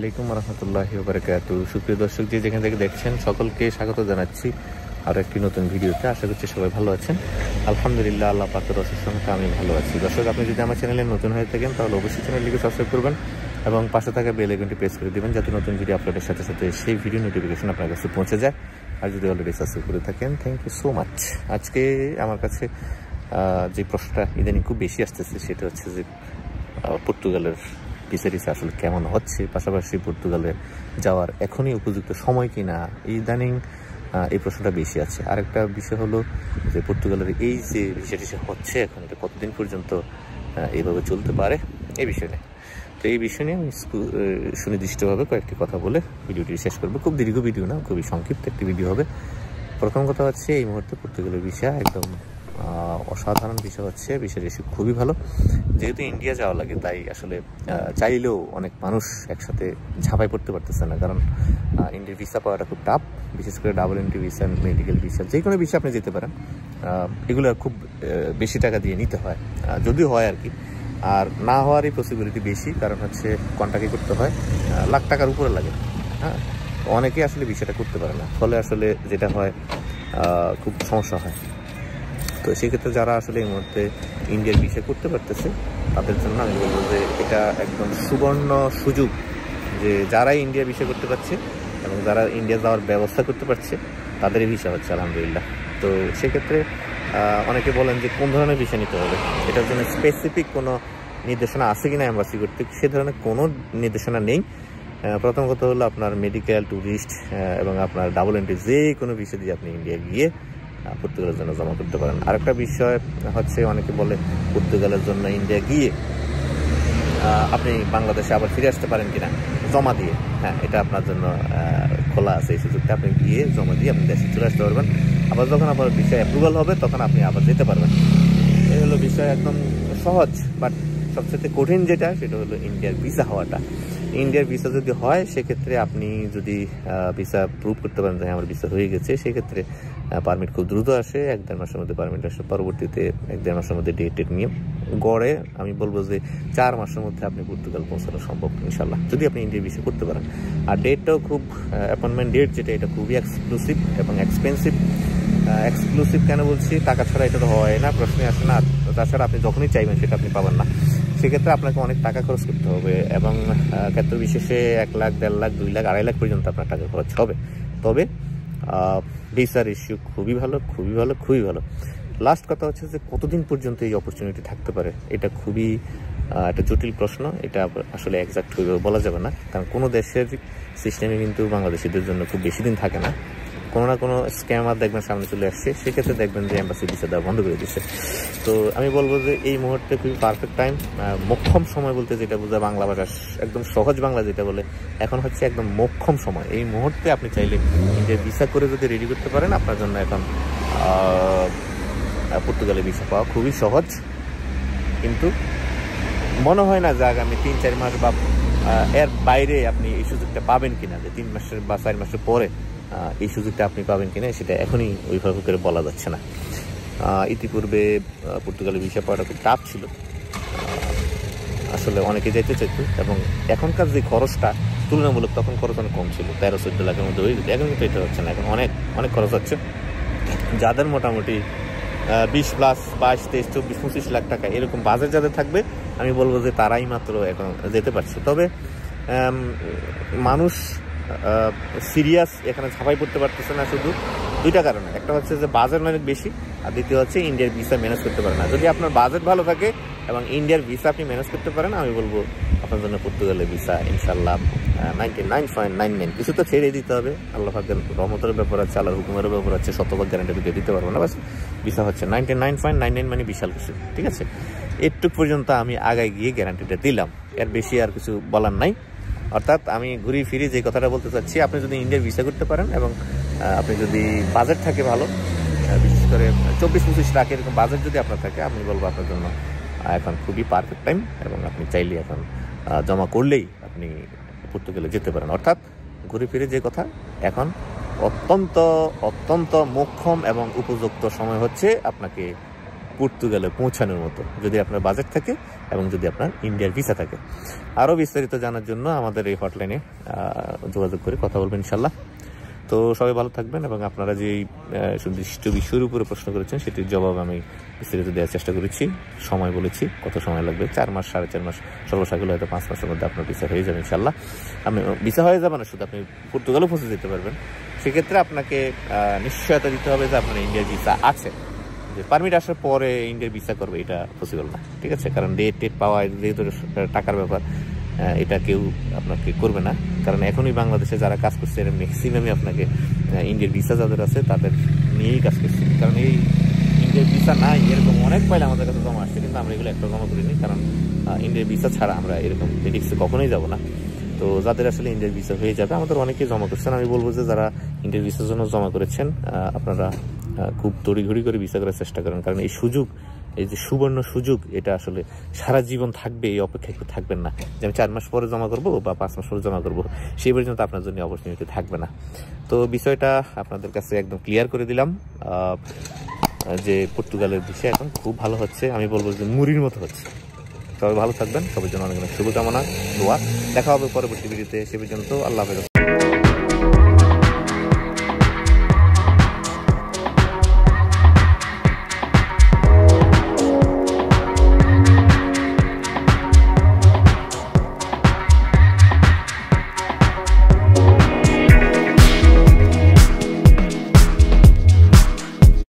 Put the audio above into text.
আলাইকুম রহমতুল্লাহি ওয়া বারাকাতুহু। সুপ্রিয় দর্শক যে যেখান থেকে দেখছেন সকলকে স্বাগত জানাচ্ছি আর একটি নতুন ভিডিওতে। আশা করছি সবাই ভালো আছেন। আলহামদুলিল্লাহ, আল্লাহ পাকের অশেষ রহমতে আমি ভালো আছি। দর্শক, আপনি যদি আমার চ্যানেলে নতুন হয়ে থাকেন তাহলে অবশ্যই চ্যানেলটিকে সাবস্ক্রাইব করবেন এবং পাশে থাকা বেল আইকনটি প্রেস করে দেবেন যাতে নতুন ভিডিও আপলোডের সাথে সাথে সেই ভিডিও নোটিফিকেশন আপনার কাছে পৌঁছে যায়। আর যদি অলরেডি সাবস্ক্রাইব করে থাকেন, থ্যাংক ইউ সো মাচ। আজকে আমার কাছে যে প্রশ্নটা ইদানিং খুব বেশি আসতেছে সেটা হচ্ছে যে পর্তুগালের ভিসা আসলে কেমন হচ্ছে, পাশাপাশি পর্তুগালে যাওয়ার এখনই উপযুক্ত সময় কিনা, ইদানিং এই প্রশ্নটা বেশি আছে। আরেকটা বিষয় হলো যে পর্তুগালের এই যে ভিসা হচ্ছে এখন এটা কতদিন পর্যন্ত এইভাবে চলতে পারে, এই বিষয় নিয়ে। তো এই বিষয় নিয়ে আমি সুনির্দিষ্টভাবে কয়েকটি কথা বলে ভিডিওটি শেষ করবো। খুব দীর্ঘ ভিডিও না, খুবই সংক্ষিপ্ত একটি ভিডিও হবে। প্রথম কথা হচ্ছে এই মুহূর্তে পর্তুগালের ভিসা একদম অসাধারণ বিষয় হচ্ছে, ভিসা রেসিভ খুবই ভালো। যেহেতু ইন্ডিয়া যাওয়া লাগে তাই আসলে চাইলেও অনেক মানুষ একসাথে ঝাঁপাই পড়তে পারতেছে না, কারণ ইন্ডিয়ার ভিসা পাওয়াটা খুব টাফ। বিশেষ করে double entry visa, medical visa, যে কোনো ভিসা আপনি যেতে পারেন, এগুলো খুব বেশি টাকা দিয়ে নিতে হয়, যদিও হয় আর কি। আর না হওয়ারই পসিবিলিটি বেশি, কারণ হচ্ছে কন্ট্রাক্টই করতে হয়, লাখ টাকার উপরে লাগে। হ্যাঁ, অনেকেই আসলে ভিসাটা করতে পারে না, ফলে আসলে যেটা হয় খুব সমস্যা হয়। তো সেক্ষেত্রে যারা আসলে এই মুহূর্তে ইন্ডিয়ার ভিসা করতে পারতেছে তাদের জন্য আমি বলবো যে এটা একদম সুবর্ণ সুযোগ, যে যারাই ইন্ডিয়া ভিসা করতে পারছে এবং যারা ইন্ডিয়া যাওয়ার ব্যবস্থা করতে পারছে তাদেরই ভিসা হচ্ছে আলহামদুলিল্লাহ। তো সেক্ষেত্রে অনেকে বলেন যে কোন ধরনের ভিসা নিতে হবে, এটার জন্য স্পেসিফিক কোনো নির্দেশনা আছে কিনা এম্বাসি কর্তৃক, সে ধরনের কোনো নির্দেশনা নেই। প্রথম কথা হলো আপনার মেডিকেল, ট্যুরিস্ট এবং আপনার ডাবল এন্ট্রি যে কোনো ভিসা দিয়ে আপনি ইন্ডিয়া গিয়ে পর্তুগালের জন্য জমা করতে পারেন। আরেকটা বিষয় হচ্ছে অনেকে বলে পর্তুগালের জন্য ইন্ডিয়া গিয়ে আপনি বাংলাদেশে আবার ফিরে আসতে পারেন কিনা জমা দিয়ে। হ্যাঁ, এটা আপনার জন্য খোলা আছে, এই সুযোগটা। আপনি গিয়ে জমা দিয়ে আপনি দেশে চলে আসতে পারবেন। আবার যখন আপনার ভিসা অ্যাপ্রুভাল হবে তখন আপনি আবার যেতে পারবেন। এই হলো বিষয়, একদম সহজ। বাট সবচেয়ে কঠিন যেটা সেটা হলো ইন্ডিয়ার ভিসা হওয়াটা। ইন্ডিয়ার ভিসা যদি হয় সেক্ষেত্রে আপনি যদি ভিসা প্রুভ করতে পারেন যে আমার ভিসা হয়ে গেছে, সেক্ষেত্রে পারমিট খুব দ্রুত আসে, 1-1.5 মাসের মধ্যে পারমিট আসে। পরবর্তীতে 1-1.5 মাসের মধ্যে ডেট নিয়ে গড়ে আমি বলবো যে 4 মাসের মধ্যে আপনি পর্তুগাল পৌঁছানো সম্ভব ইনশাল্লাহ, যদি আপনি ইন্ডিয়ার ভিসা করতে পারেন। আর ডেটটাও খুব অ্যাপয়েন্টমেন্ট ডেট যেটা, এটা খুবই এক্সক্লুসিভ এবং এক্সপেন্সিভ। এক্সক্লুসিভ কেন বলছি, টাকা ছাড়া এটা তো হয় না, প্রশ্নে আসে না। তাছাড়া আপনি যখনই চাইবেন সেটা আপনি পাবেন না, সেক্ষেত্রে আপনাকে অনেক টাকা খরচ করতে হবে এবং ক্ষেত্র বিশেষে 1 লাখ, 1.5 লাখ, 2 লাখ, 2.5 লাখ পর্যন্ত আপনার টাকা খরচ হবে। তবে ভিসার ইস্যু খুবই ভালো, খুবই ভালো, খুবই ভালো। লাস্ট কথা হচ্ছে যে কতদিন পর্যন্ত এই অপরচুনিটি থাকতে পারে, এটা খুবই একটা জটিল প্রশ্ন। এটা আসলে এক্সাক্ট বলা যাবে না, কারণ কোনো দেশের সিস্টেমে কিন্তু বাংলাদেশিদের জন্য খুব বেশি দিন থাকে না। কোনো না কোনো স্ক্যামার দেখবেন সামনে চলে আসছে, সেক্ষেত্রে দেখবেন যে এম্বাসি ভিসা দেওয়া বন্ধ করে দিচ্ছে। তো আমি বলবো যে এই মুহূর্তে খুবই পারফেক্ট টাইম। মোক্ষম সময় বলতে যেটা বোঝায় বাংলা ভাষা, একদম সহজ বাংলা যেটা বলে, এখন হচ্ছে একদম মোক্ষম সময়। এই মুহূর্তে আপনি চাইলে ইন্ডিয়ার ভিসা করে যদি রেডি করতে পারেন, আপনার জন্য এখন পর্তুগালে ভিসা পাওয়া খুবই সহজ। কিন্তু মনে হয় না যে আগামী 3-4 মাস বা এর বাইরে আপনি এই সুযোগটা পাবেন কিনা, যে 3 মাসের বা 4 মাসের পরে এই সুযোগটা আপনি পাবেন কিনা সেটা এখনই ওইভাবে করে বলা যাচ্ছে না। ইতিপূর্বে পর্তুগালের ভিসা পাওয়াটা খুব টাফ ছিল, আসলে অনেকে যেতে চাইতো এবং এখনকার যে খরচটা তুলনামূলক তখন খরচ অনেক কম ছিল, 13-14 লাখের মধ্যে হয়ে যেত। এখন কিন্তু এটা হচ্ছে না, এখন অনেক অনেক খরচ হচ্ছে। যাদের মোটামুটি 20+, 22, 23, 24, 25 লাখ টাকা এরকম বাজেট যাদের থাকবে, আমি বলবো যে তারাই মাত্র এখন যেতে পারছে। তবে মানুষ সিরিয়াস এখানে ঝাঁপাই পড়তে পারতেছে না শুধু 2টা কারণে। একটা হচ্ছে যে বাজেট অনেক বেশি, আর দ্বিতীয় হচ্ছে ইন্ডিয়ার ভিসা ম্যানেজ করতে পারে না। যদি আপনার বাজেট ভালো থাকে এবং ইন্ডিয়ার ভিসা আপনি ম্যানেজ করতে পারেন, আমি বলবো আপনার জন্য পর্তুগালের ভিসা ইনশাল্লাহ 99.99। কিছু তো ছেড়ে দিতে হবে, আল্লাহ পাকের রহমতের ব্যাপার আছে, আল্লাহর হুকুমের ব্যাপার আছে, শতভাগ গ্যারান্টি দিতে পারবো না। বাস ভিসা হচ্ছে 99.99, মানে বিশাল কিছু। ঠিক আছে, এটুক পর্যন্ত আমি আগায় গিয়ে গ্যারান্টিটা দিলাম, এর বেশি আর কিছু বলার নাই। অর্থাৎ আমি ঘুরি ফিরি যে কথাটা বলতে চাচ্ছি, আপনি যদি ইন্ডিয়ার ভিসা করতে পারেন এবং আপনি যদি বাজেট থাকে ভালো, বিশেষ করে 24-25 লাখ এরকম বাজেট যদি আপনার থাকে, আমি বলবো আপনার জন্য এখন খুবই পারফেক্ট টাইম এবং আপনি চাইলে এখন জমা করলেই আপনি পর্তুগালে যেতে পারেন। অর্থাৎ ঘুরে ফিরে যে কথা, এখন অত্যন্ত অত্যন্ত মোক্ষম এবং উপযুক্ত সময় হচ্ছে আপনাকে পর্তুগালে পৌঁছানোর মতো, যদি আপনার বাজেট থাকে এবং যদি আপনার ইন্ডিয়ার ভিসা থাকে। আরও বিস্তারিত জানার জন্য আমাদের এই হটলাইনে যোগাযোগ করে কথা বলবেন ইনশাল্লাহ। তো সবাই ভালো থাকবেন, এবং আপনারা যেই সুনির্দিষ্ট বিষয়ের উপরে প্রশ্ন করেছেন সেটির জবাব আমি বিস্তারিত দেওয়ার চেষ্টা করেছি। সময় বলেছি কত সময় লাগবে, 4 মাস 4.5 মাস, সর্বসাকুল্য হয়তো 5 মাসের মধ্যে আপনার ভিসা হয়ে যাবে ইনশাল্লাহ। আমি ভিসা হয়ে যাবে না, শুধু আপনি পর্তুগালও পৌঁছে যেতে পারবেন। সেক্ষেত্রে আপনাকে নিশ্চয়তা দিতে হবে যে আপনার ইন্ডিয়ার ভিসা আছে। যে পারমিট আসার পরে ইন্ডিয়ার ভিসা করবে এটা পসিবল না, ঠিক আছে? কারণ ডেট পাওয়া যেহেতু টাকার ব্যাপার, এটা কেউ আপনাকে করবে না। কারণ এখনই বাংলাদেশে যারা কাজ করছে এরা ম্যাক্সিমামই আপনাকে ইন্ডিয়ার ভিসা যাদের আছে তাদের নিয়েই কাজ করছে। কারণ এই ইন্ডিয়ার ভিসা নাই এরকম অনেক ফাইল আমাদের কাছে জমা আসছে, কিন্তু আমরা এগুলো একটা জমা করিনি, কারণ ইন্ডিয়ার ভিসা ছাড়া আমরা এরকম মেডিক্সে কখনোই যাব না। তো যাদের আসলে ইন্ডিয়ার ভিসা হয়ে যাবে, আমাদের অনেকেই জমা করছেন। আমি বলবো যে যারা ইন্ডিয়ার ভিসার জন্য জমা করেছেন আপনারা খুব তড়িঘড়ি করে ভিসা করার চেষ্টা করেন, কারণ এই সুযোগ, এই যে সুবর্ণ সুযোগ, এটা আসলে সারা জীবন থাকবে, এই অপেক্ষায় একটু থাকবেন না যে আমি 4 মাস পরে জমা করবো বা 5 মাস পরে জমা করবো, সেই পর্যন্ত আপনার জন্য অপরচুনিটি থাকবে না। তো বিষয়টা আপনাদের কাছে একদম ক্লিয়ার করে দিলাম যে পর্তুগালের ভিসা এখন খুব ভালো হচ্ছে, আমি বলবো যে মুড়ির মতো হচ্ছে। সবাই ভালো থাকবেন, সবার জন্য অনেক অনেক শুভকামনা, দোয়া। দেখা হবে পরবর্তী ভিডিওতে, সে পর্যন্ত আল্লাহ হাফেজ।